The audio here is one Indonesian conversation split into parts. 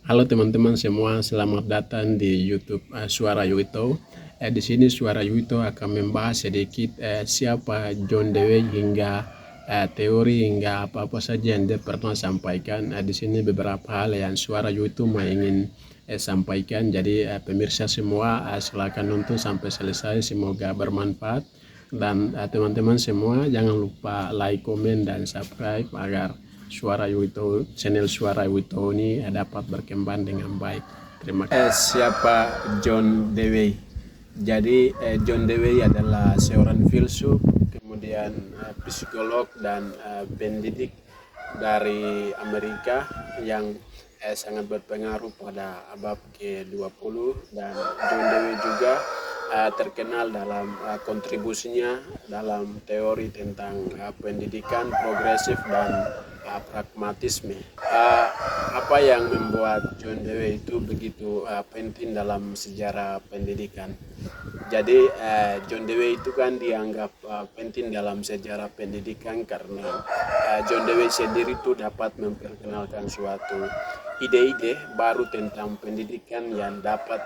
Halo teman-teman semua, selamat datang di YouTube Suara Yuito. Di sini Suara Yuito akan membahas sedikit siapa John Dewey hingga teori hingga apa-apa saja yang dia pernah sampaikan. Di sini beberapa hal yang Suara Yuito mau ingin sampaikan. Jadi pemirsa semua silakan nonton sampai selesai, semoga bermanfaat. Dan teman-teman semua jangan lupa like, komen, dan subscribe agar Suara Yuito, channel Suara Yuito ini dapat berkembang dengan baik. Terima kasih. Siapa John Dewey? Jadi John Dewey adalah seorang filsuf, kemudian psikolog dan pendidik dari Amerika yang sangat berpengaruh pada abad ke-20, dan John Dewey juga terkenal dalam kontribusinya dalam teori tentang pendidikan progresif dan pragmatisme. Apa yang membuat John Dewey itu begitu penting dalam sejarah pendidikan? Jadi John Dewey itu kan dianggap penting dalam sejarah pendidikan karena John Dewey sendiri itu dapat memperkenalkan suatu ide-ide baru tentang pendidikan yang dapat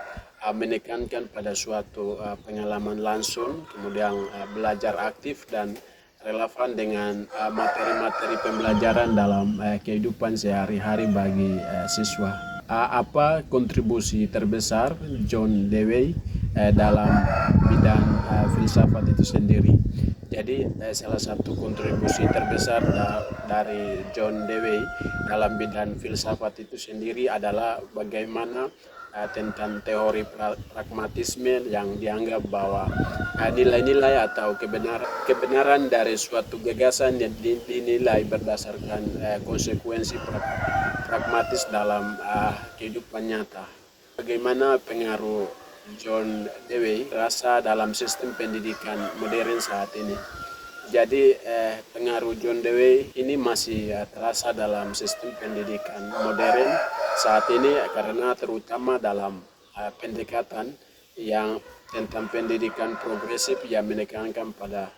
menekankan pada suatu pengalaman langsung, kemudian belajar aktif dan relevan dengan materi-materi pembelajaran dalam kehidupan sehari-hari bagi siswa. Apa kontribusi terbesar John Dewey dalam bidang filsafat itu sendiri? Jadi salah satu kontribusi terbesar dari John Dewey dalam bidang filsafat itu sendiri adalah bagaimana tentang teori pragmatisme yang dianggap bahwa nilai-nilai atau kebenaran dari suatu gagasan yang dinilai berdasarkan konsekuensi pragmatis dalam kehidupan nyata. Bagaimana pengaruh John Dewey terasa dalam sistem pendidikan modern saat ini? Jadi pengaruh John Dewey ini masih terasa dalam sistem pendidikan modern saat ini karena terutama dalam pendekatan yang tentang pendidikan progresif yang menekankan pada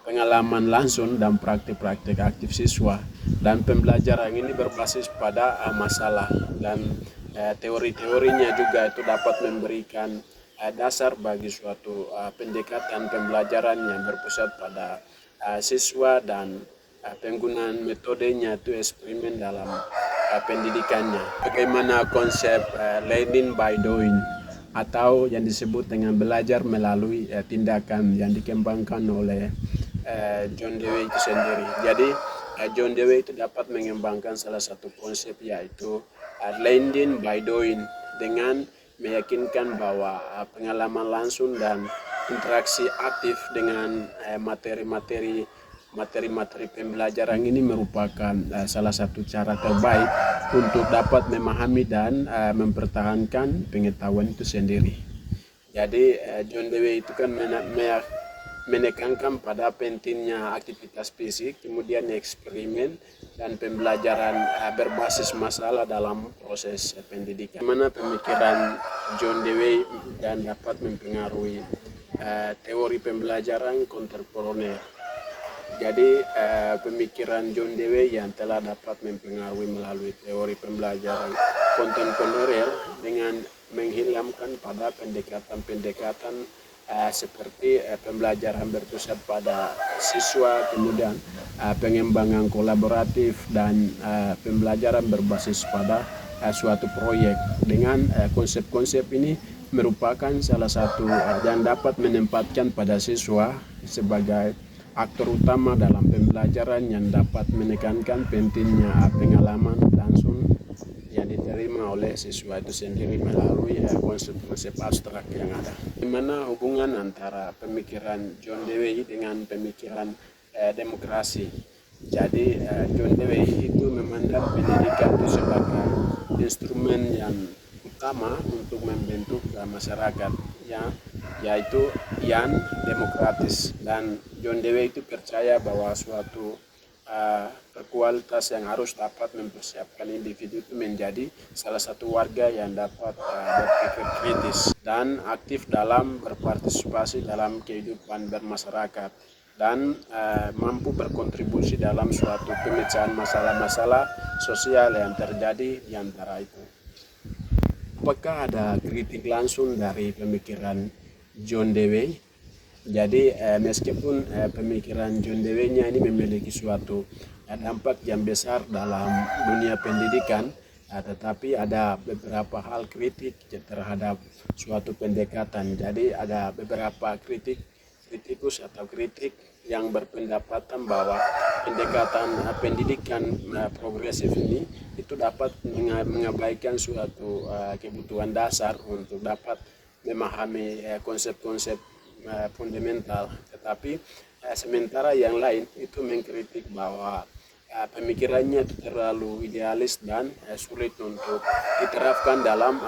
pengalaman langsung dan praktik-praktik aktif siswa, dan pembelajaran ini berbasis pada masalah, dan teori-teorinya juga itu dapat memberikan dasar bagi suatu pendekatan pembelajaran yang berpusat pada siswa dan penggunaan metodenya itu eksperimen dalam pendidikannya. Bagaimana konsep learning by doing atau yang disebut dengan belajar melalui tindakan yang dikembangkan oleh John Dewey itu sendiri. Jadi John Dewey itu dapat mengembangkan salah satu konsep yaitu learning by doing dengan meyakinkan bahwa pengalaman langsung dan interaksi aktif dengan materi-materi pembelajaran ini merupakan salah satu cara terbaik untuk dapat memahami dan mempertahankan pengetahuan itu sendiri. Jadi John Dewey itu kan menekankan pada pentingnya aktivitas fisik, kemudian eksperimen dan pembelajaran berbasis masalah dalam proses pendidikan. Bagaimana pemikiran John Dewey dan dapat mempengaruhi teori pembelajaran kontemporer? Jadi pemikiran John Dewey yang telah dapat mempengaruhi melalui teori pembelajaran kontemporer dengan menghilangkan pada pendekatan-pendekatan seperti pembelajaran berpusat pada siswa, kemudian pengembangan kolaboratif dan pembelajaran berbasis pada suatu proyek. Dengan konsep-konsep ini merupakan salah satu yang dapat menempatkan pada siswa sebagai aktor utama dalam pembelajaran yang dapat menekankan pentingnya pengalaman langsung yang diterima oleh siswa itu sendiri melalui konsep-konsep abstrak yang ada. Bagaimana hubungan antara pemikiran John Dewey dengan pemikiran demokrasi? Jadi John Dewey itu memandang pendidikan itu sebagai instrumen yang utama untuk membentuk masyarakat yaitu yang demokratis, dan John Dewey itu percaya bahwa suatu kualitas yang harus dapat mempersiapkan individu itu menjadi salah satu warga yang dapat berpikir kritis dan aktif dalam berpartisipasi dalam kehidupan bermasyarakat dan mampu berkontribusi dalam suatu pemecahan masalah-masalah sosial yang terjadi di antara itu. apakah ada kritik langsung dari pemikiran John Dewey? Jadi meskipun pemikiran John Dewey-nya ini memiliki suatu dampak yang besar dalam dunia pendidikan, tetapi ada beberapa hal kritik terhadap suatu pendekatan. Jadi ada beberapa kritikus atau kritik yang berpendapatan bahwa pendekatan pendidikan progresif ini itu dapat mengabaikan suatu kebutuhan dasar untuk dapat memahami konsep-konsep fundamental. Tetapi sementara yang lain itu mengkritik bahwa pemikirannya itu terlalu idealis dan sulit untuk diterapkan dalam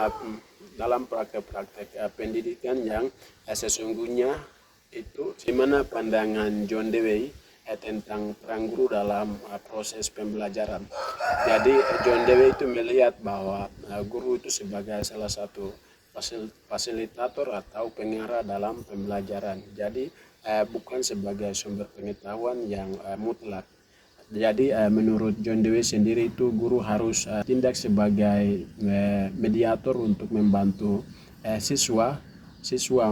praktek-praktek pendidikan yang sesungguhnya itu di mana pandangan John Dewey tentang peran guru dalam proses pembelajaran. Jadi John Dewey itu melihat bahwa guru itu sebagai salah satu fasilitator atau pengarah dalam pembelajaran. Jadi bukan sebagai sumber pengetahuan yang mutlak. Jadi menurut John Dewey sendiri itu guru harus tindak sebagai mediator untuk membantu siswa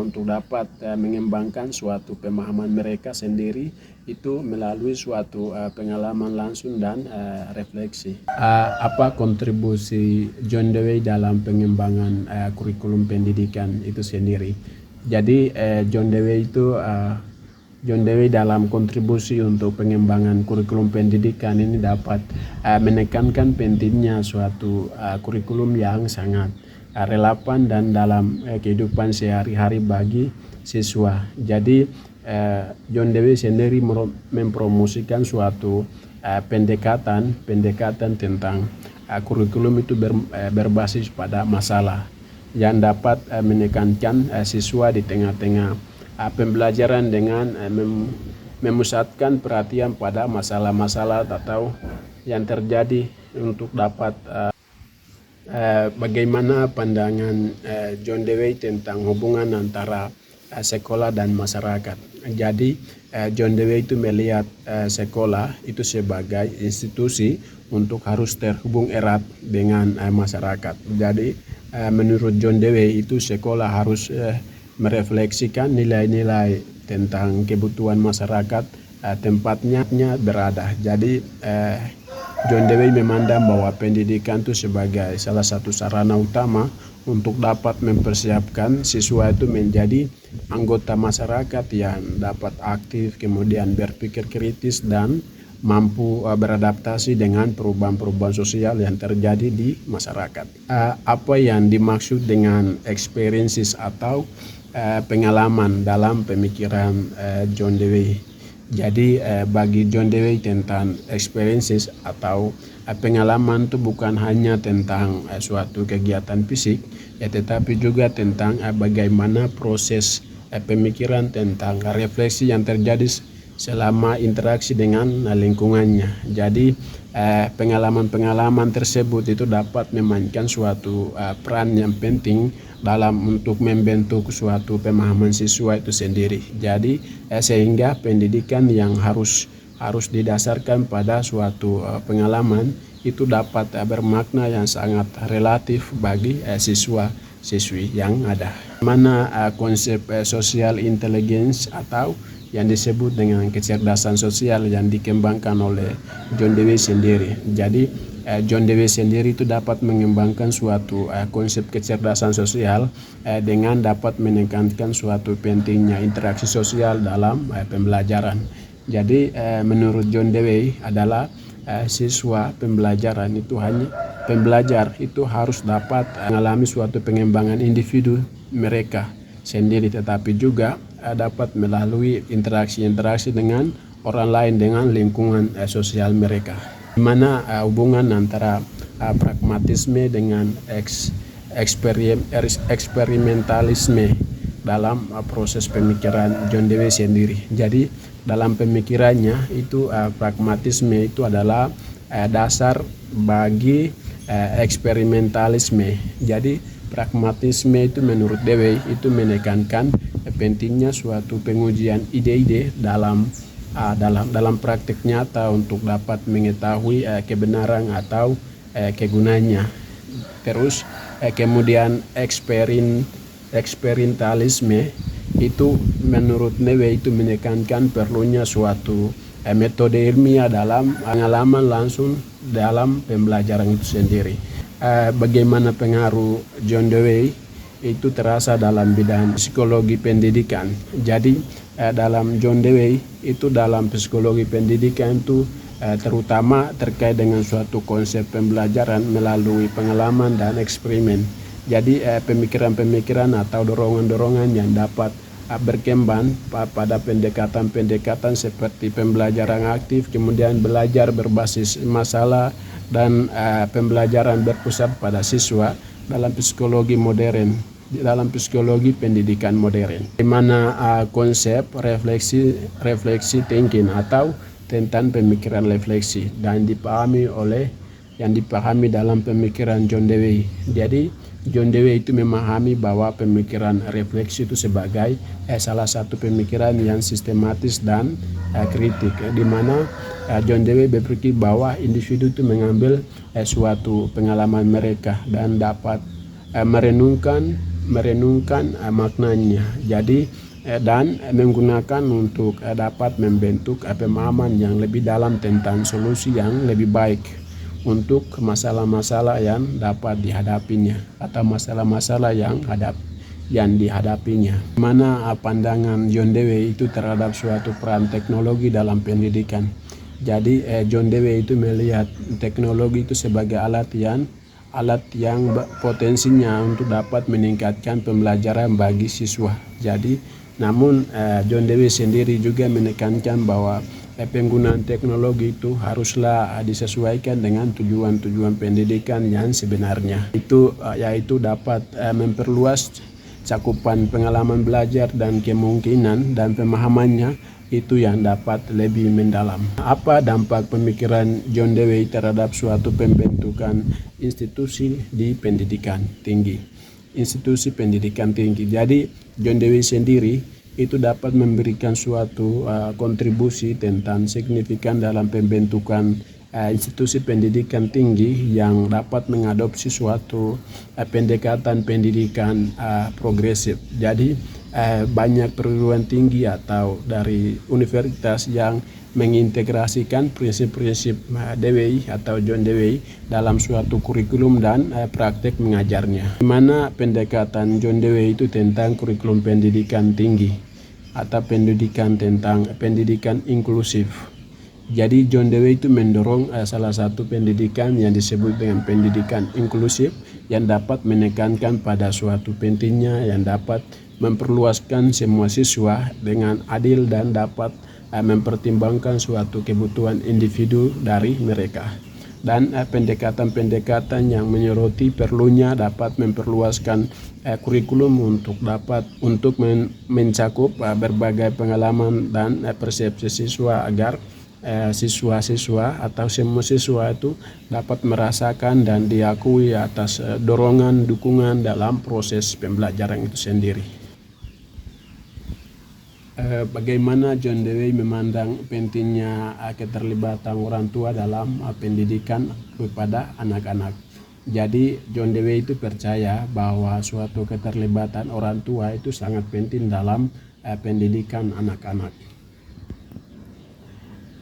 untuk dapat mengembangkan suatu pemahaman mereka sendiri itu melalui suatu pengalaman langsung dan refleksi. Apa kontribusi John Dewey dalam pengembangan kurikulum pendidikan itu sendiri? Jadi John Dewey dalam kontribusi untuk pengembangan kurikulum pendidikan ini dapat menekankan pentingnya suatu kurikulum yang sangat relevan dan dalam kehidupan sehari-hari bagi siswa. Jadi John Dewey sendiri mempromosikan suatu pendekatan tentang kurikulum itu berbasis pada masalah yang dapat menekankan siswa di tengah-tengah pembelajaran dengan memusatkan perhatian pada masalah-masalah atau yang terjadi untuk dapat bagaimana pandangan John Dewey tentang hubungan antara sekolah dan masyarakat. Jadi John Dewey itu melihat sekolah itu sebagai institusi untuk harus terhubung erat dengan masyarakat. Jadi menurut John Dewey itu sekolah harus merefleksikan nilai-nilai tentang kebutuhan masyarakat tempatnya berada. Jadi John Dewey memandang bahwa pendidikan itu sebagai salah satu sarana utama untuk dapat mempersiapkan siswa itu menjadi anggota masyarakat yang dapat aktif, kemudian berpikir kritis dan mampu beradaptasi dengan perubahan-perubahan sosial yang terjadi di masyarakat. Apa yang dimaksud dengan experiences atau pengalaman dalam pemikiran John Dewey? Jadi bagi John Dewey tentang experiences atau pengalaman itu bukan hanya tentang suatu kegiatan fisik, tetapi juga tentang bagaimana proses pemikiran tentang refleksi yang terjadi selama interaksi dengan lingkungannya. Jadi pengalaman-pengalaman tersebut itu dapat memainkan suatu peran yang penting dalam untuk membentuk suatu pemahaman siswa itu sendiri. Jadi sehingga pendidikan yang harus didasarkan pada suatu pengalaman itu dapat bermakna yang sangat relatif bagi siswa-siswi yang ada. Mana konsep social intelligence atau yang disebut dengan kecerdasan sosial yang dikembangkan oleh John Dewey sendiri. Jadi John Dewey sendiri itu dapat mengembangkan suatu konsep kecerdasan sosial dengan dapat menekankan suatu pentingnya interaksi sosial dalam pembelajaran. Jadi menurut John Dewey adalah siswa pembelajar itu harus dapat mengalami suatu pengembangan individu mereka sendiri, tetapi juga dapat melalui interaksi dengan orang lain, dengan lingkungan sosial mereka. Di mana hubungan antara pragmatisme dengan eksperimentalisme dalam proses pemikiran John Dewey sendiri. Jadi dalam pemikirannya itu pragmatisme itu adalah dasar bagi eksperimentalisme. Jadi pragmatisme itu menurut Dewey itu menekankan pentingnya suatu pengujian ide-ide dalam praktik nyata untuk dapat mengetahui kebenaran atau kegunaannya. Terus kemudian eksperimentalisme itu menurut Newe itu menekankan perlunya suatu metode ilmiah dalam pengalaman langsung dalam pembelajaran itu sendiri. Bagaimana pengaruh John Dewey itu terasa dalam bidang psikologi pendidikan. Jadi dalam John Dewey itu dalam psikologi pendidikan itu terutama terkait dengan suatu konsep pembelajaran melalui pengalaman dan eksperimen. Jadi pemikiran-pemikiran atau dorongan-dorongan yang dapat berkembang pada pendekatan-pendekatan seperti pembelajaran aktif, kemudian belajar berbasis masalah, dan pembelajaran berpusat pada siswa dalam psikologi modern, dalam psikologi pendidikan modern, di mana konsep refleksi thinking atau tentang pemikiran refleksi dan yang dipahami dalam pemikiran John Dewey. Jadi John Dewey itu memahami bahwa pemikiran refleksi itu sebagai salah satu pemikiran yang sistematis dan kritik, di mana John Dewey berpikir bahwa individu itu mengambil suatu pengalaman mereka dan dapat merenungkan maknanya. Jadi dan menggunakan untuk dapat membentuk pemahaman yang lebih dalam tentang solusi yang lebih baik untuk masalah-masalah yang dapat dihadapinya atau masalah-masalah yang dihadapinya. Mana pandangan John Dewey itu terhadap suatu peran teknologi dalam pendidikan. Jadi John Dewey itu melihat teknologi itu sebagai alat yang potensinya untuk dapat meningkatkan pembelajaran bagi siswa. Jadi namun John Dewey sendiri juga menekankan bahwa penggunaan teknologi itu haruslah disesuaikan dengan tujuan-tujuan pendidikan yang sebenarnya. Yaitu dapat memperluas cakupan pengalaman belajar dan kemungkinan dan pemahamannya itu yang dapat lebih mendalam. Apa dampak pemikiran John Dewey terhadap suatu pembentukan institusi di pendidikan tinggi? Institusi pendidikan tinggi. Jadi John Dewey sendiri itu dapat memberikan suatu kontribusi tentang signifikan dalam pembentukan institusi pendidikan tinggi yang dapat mengadopsi suatu pendekatan pendidikan progresif. Jadi banyak perguruan tinggi atau dari universitas yang mengintegrasikan prinsip-prinsip Dewey atau John Dewey dalam suatu kurikulum dan praktek mengajarnya. Di mana pendekatan John Dewey itu tentang kurikulum pendidikan tinggi atau pendidikan inklusif. Jadi John Dewey itu mendorong salah satu pendidikan yang disebut dengan pendidikan inklusif yang dapat menekankan pada suatu pentingnya yang dapat memperluaskan semua siswa dengan adil dan dapat mempertimbangkan suatu kebutuhan individu dari mereka. Dan pendekatan-pendekatan yang menyoroti perlunya dapat memperluaskan kurikulum untuk mencakup berbagai pengalaman dan persepsi siswa agar siswa-siswa atau semua siswa itu dapat merasakan dan diakui atas dorongan dukungan dalam proses pembelajaran itu sendiri. Bagaimana John Dewey memandang pentingnya keterlibatan orang tua dalam pendidikan kepada anak-anak. Jadi John Dewey itu percaya bahwa suatu keterlibatan orang tua itu sangat penting dalam pendidikan anak-anak.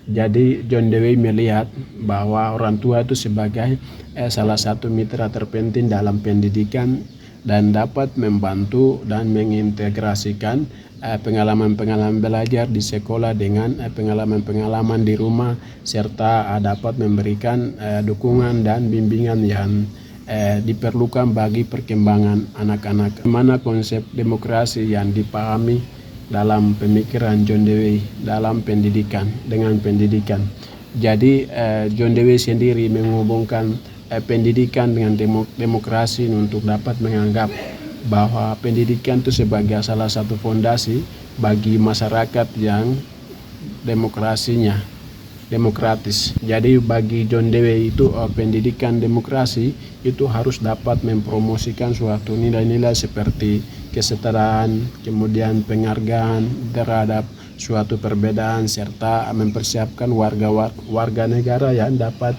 Jadi John Dewey melihat bahwa orang tua itu sebagai salah satu mitra terpenting dalam pendidikan dan dapat membantu dan mengintegrasikan pengalaman-pengalaman belajar di sekolah dengan pengalaman-pengalaman di rumah serta dapat memberikan dukungan dan bimbingan yang diperlukan bagi perkembangan anak-anak. Mana konsep demokrasi yang dipahami dalam pemikiran John Dewey dalam pendidikan dengan pendidikan. Jadi John Dewey sendiri menghubungkan pendidikan dengan demokrasi untuk dapat menganggap bahwa pendidikan itu sebagai salah satu fondasi bagi masyarakat yang demokratis. Jadi bagi John Dewey itu pendidikan demokrasi itu harus dapat mempromosikan suatu nilai-nilai seperti kesetaraan, kemudian penghargaan terhadap suatu perbedaan serta mempersiapkan warga negara yang dapat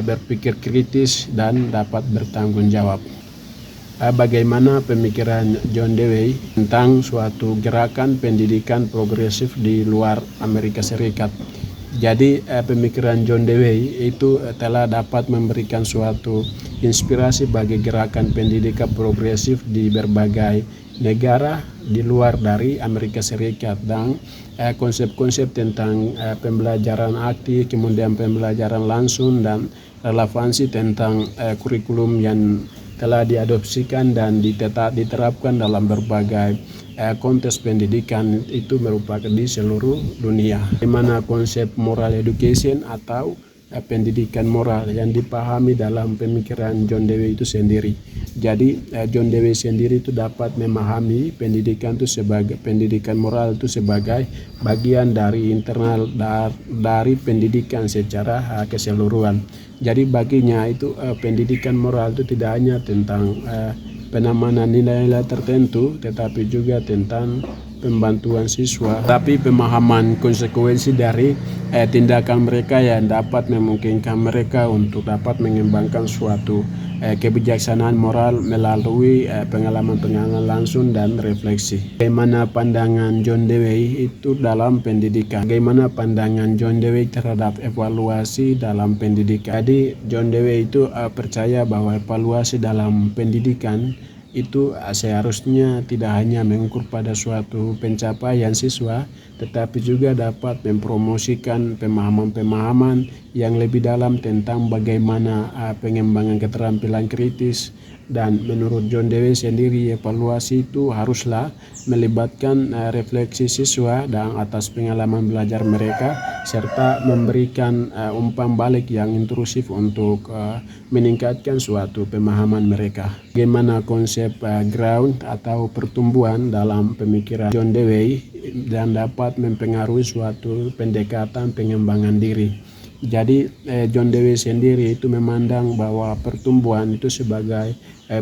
berpikir kritis dan dapat bertanggung jawab. Bagaimana pemikiran John Dewey tentang suatu gerakan pendidikan progresif di luar Amerika Serikat. Jadi pemikiran John Dewey itu telah dapat memberikan suatu inspirasi bagi gerakan pendidikan progresif di berbagai negara di luar dari Amerika Serikat, dan konsep-konsep tentang pembelajaran aktif, kemudian pembelajaran langsung, dan relevansi tentang kurikulum yang telah diadopsikan dan diterapkan dalam berbagai konteks pendidikan itu merupakan di seluruh dunia. Di mana konsep moral education atau pendidikan moral yang dipahami dalam pemikiran John Dewey itu sendiri. Jadi John Dewey sendiri itu dapat memahami pendidikan moral itu sebagai bagian dari internal dari pendidikan secara keseluruhan. Jadi baginya itu pendidikan moral itu tidak hanya tentang penamanan nilai-nilai tertentu, tetapi juga tentang pembantuan siswa, tapi pemahaman konsekuensi dari tindakan mereka yang dapat memungkinkan mereka untuk dapat mengembangkan suatu kebijaksanaan moral melalui pengalaman-pengalaman langsung dan refleksi. Bagaimana pandangan John Dewey itu dalam pendidikan? Bagaimana pandangan John Dewey terhadap evaluasi dalam pendidikan? Jadi John Dewey itu percaya bahwa evaluasi dalam pendidikan itu seharusnya tidak hanya mengukur pada suatu pencapaian siswa, tetapi juga dapat mempromosikan pemahaman-pemahaman yang lebih dalam tentang bagaimana pengembangan keterampilan kritis. Dan menurut John Dewey sendiri, evaluasi itu haruslah melibatkan refleksi siswa dan atas pengalaman belajar mereka, serta memberikan umpan balik yang intrusif untuk meningkatkan suatu pemahaman mereka. Bagaimana konsep ground atau pertumbuhan dalam pemikiran John Dewey dan dapat mempengaruhi suatu pendekatan pengembangan diri. Jadi John Dewey sendiri itu memandang bahwa pertumbuhan itu sebagai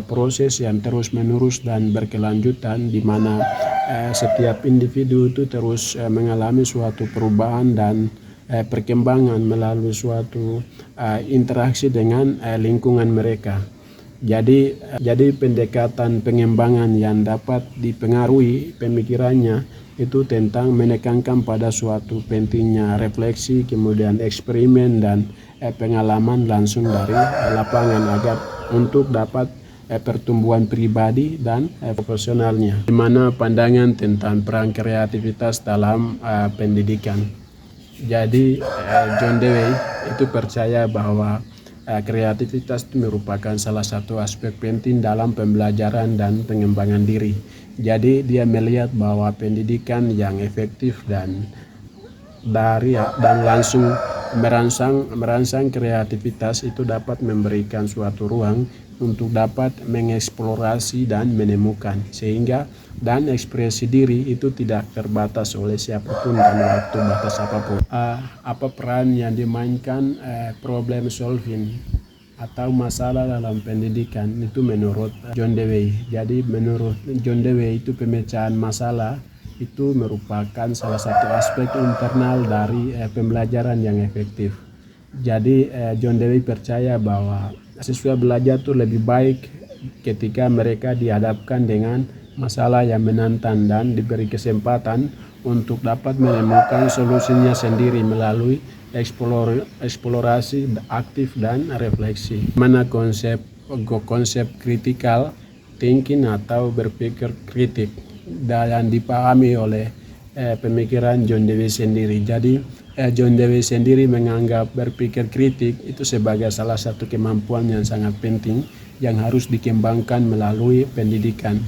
proses yang terus-menerus dan berkelanjutan, di mana setiap individu itu terus mengalami suatu perubahan dan perkembangan melalui suatu interaksi dengan lingkungan mereka. Jadi pendekatan pengembangan yang dapat dipengaruhi pemikirannya itu tentang menekankan pada suatu pentingnya refleksi, kemudian eksperimen dan pengalaman langsung dari lapangan agar untuk dapat pertumbuhan pribadi dan profesionalnya. Di mana pandangan tentang peran kreativitas dalam pendidikan. Jadi John Dewey itu percaya bahwa kreativitas itu merupakan salah satu aspek penting dalam pembelajaran dan pengembangan diri. Jadi dia melihat bahwa pendidikan yang efektif dan langsung merangsang kreativitas itu dapat memberikan suatu ruang untuk dapat mengeksplorasi dan menemukan, sehingga dan ekspresi diri itu tidak terbatas oleh siapapun dan waktu batas apapun. Apa peran yang dimainkan problem solving atau masalah dalam pendidikan itu menurut John Dewey. Jadi menurut John Dewey itu pemecahan masalah itu merupakan salah satu aspek internal dari pembelajaran yang efektif. Jadi John Dewey percaya bahwa siswa belajar itu lebih baik ketika mereka dihadapkan dengan masalah yang menantang dan diberi kesempatan untuk dapat menemukan solusinya sendiri melalui eksplorasi aktif dan refleksi. Mana konsep critical thinking atau berpikir kritik yang dipahami oleh pemikiran John Dewey sendiri. Jadi John Dewey sendiri menganggap berpikir kritik itu sebagai salah satu kemampuan yang sangat penting yang harus dikembangkan melalui pendidikan.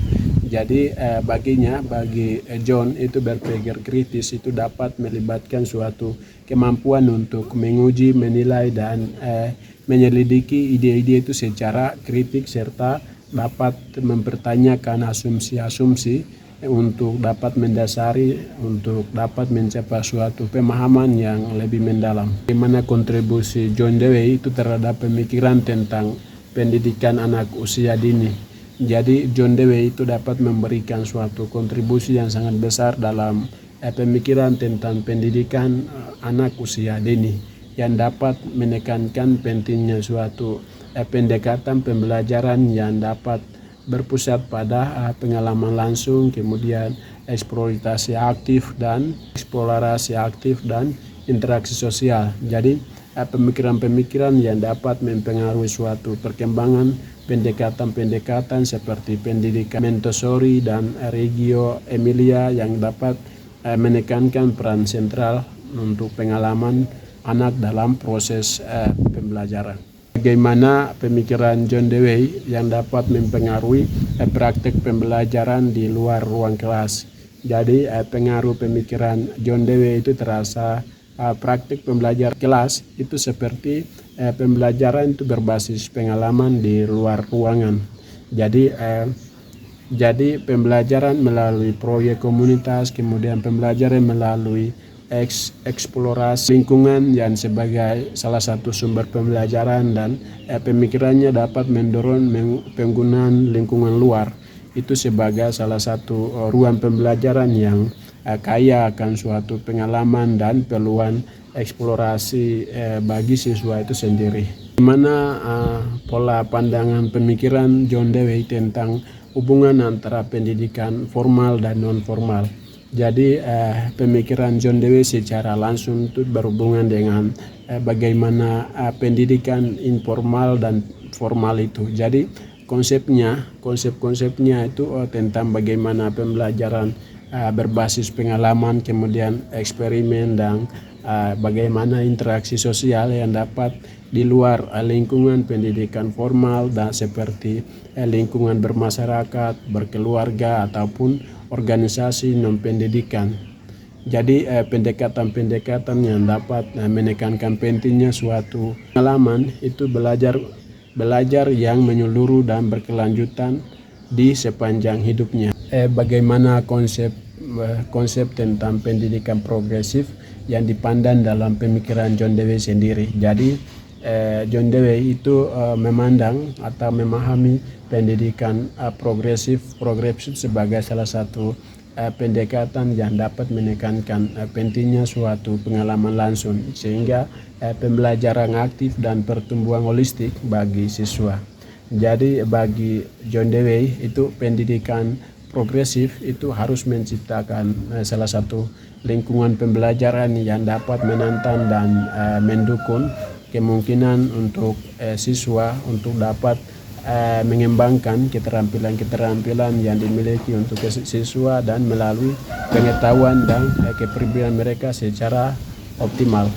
Jadi bagi John itu berpikir kritis itu dapat melibatkan suatu kemampuan untuk menguji, menilai dan menyelidiki ide-ide itu secara kritik, serta dapat mempertanyakan asumsi-asumsi untuk dapat mendasari, untuk dapat mencapai suatu pemahaman yang lebih mendalam. Bagaimana kontribusi John Dewey itu terhadap pemikiran tentang pendidikan anak usia dini. Jadi John Dewey itu dapat memberikan suatu kontribusi yang sangat besar dalam pemikiran tentang pendidikan anak usia dini. yang dapat menekankan pentingnya suatu pendekatan pembelajaran yang dapat berpusat pada pengalaman langsung, kemudian eksplorasi aktif dan interaksi sosial. Jadi pemikiran-pemikiran yang dapat mempengaruhi suatu perkembangan pendekatan-pendekatan seperti pendidikan Montessori dan Reggio Emilia yang dapat menekankan peran sentral untuk pengalaman anak dalam proses pembelajaran. Bagaimana pemikiran John Dewey yang dapat mempengaruhi praktek pembelajaran di luar ruang kelas. Jadi pengaruh pemikiran John Dewey itu terasa praktik pembelajaran kelas itu seperti pembelajaran itu berbasis pengalaman di luar ruangan. Jadi pembelajaran melalui proyek komunitas, kemudian pembelajaran melalui eksplorasi lingkungan yang sebagai salah satu sumber pembelajaran, dan pemikirannya dapat mendorong penggunaan lingkungan luar itu sebagai salah satu ruang pembelajaran yang kaya akan suatu pengalaman dan peluang eksplorasi bagi siswa itu sendiri. Di mana pola pandangan pemikiran John Dewey tentang hubungan antara pendidikan formal dan non formal. Jadi pemikiran John Dewey secara langsung itu berhubungan dengan bagaimana pendidikan informal dan formal itu. Jadi konsep-konsepnya itu tentang bagaimana pembelajaran berbasis pengalaman, kemudian eksperimen, dan bagaimana interaksi sosial yang dapat di luar lingkungan pendidikan formal dan seperti lingkungan bermasyarakat, berkeluarga, ataupun organisasi non-pendidikan. Jadi pendekatan-pendekatan yang dapat menekankan pentingnya suatu pengalaman itu belajar yang menyeluruh dan berkelanjutan di sepanjang hidupnya. Bagaimana konsep tentang pendidikan progresif yang dipandang dalam pemikiran John Dewey sendiri. Jadi John Dewey itu memandang atau memahami pendidikan progresif sebagai salah satu pendekatan yang dapat menekankan pentingnya suatu pengalaman langsung sehingga pembelajaran aktif dan pertumbuhan holistik bagi siswa. Jadi bagi John Dewey itu pendidikan progresif itu harus menciptakan salah satu lingkungan pembelajaran yang dapat menantang dan mendukung kemungkinan untuk siswa untuk dapat mengembangkan keterampilan-keterampilan yang dimiliki untuk siswa dan melalui pengetahuan dan kepribadian mereka secara optimal.